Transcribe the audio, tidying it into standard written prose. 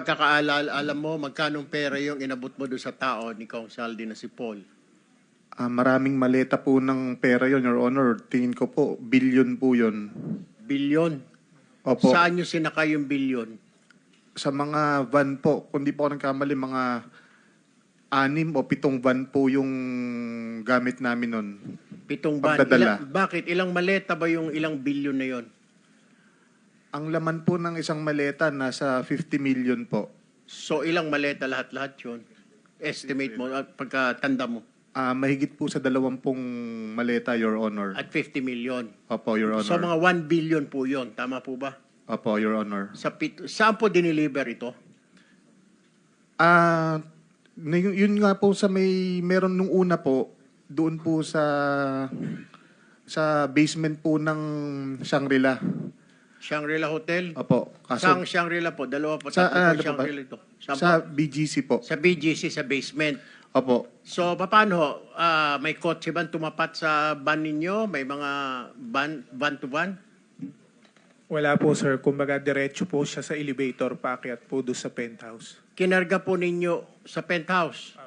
Pagkakaalala mo, magkanong pera yung inabot mo doon sa tao ni Kong Saldi na si Paul? Maraming maleta po ng pera yon, Your Honor. Tingin ko po, billion po yon. Bilyon? Opo. Saan nyo sinakay yung bilyon? Sa mga van po, kung di po ako nagkamali, mga 6 o 7 van po yung gamit namin nun. 7 van. Pagdadala. Bakit? Ilang maleta ba yung ilang bilyon na yon? Ang laman po ng isang maleta, nasa 50 million po. So ilang maleta lahat-lahat yun? Estimate mo, pagkatanda mo. Mahigit po sa 20 maleta, Your Honor. At 50 million. Opo, Your Honor. So mga 1 billion po yon. Tama po ba? Opo, Your Honor. Saan po diniliver ito? Yun nga po sa meron nung una po, doon po sa basement po ng Shangri-La. Shangri-La Hotel? Opo. Saan Shangri-La po? Dalawa po, Sa, tatlo po ano po ba? Shangri-La ito. Saan Sa po? BGC po. Sa BGC, sa basement. Opo. So, paano? May kotse ba tumapat sa van ninyo? May mga van to van? Wala po, sir. Kumbaga, diretso po siya sa elevator, paakyat po doon sa penthouse. Kinarga po ninyo sa penthouse?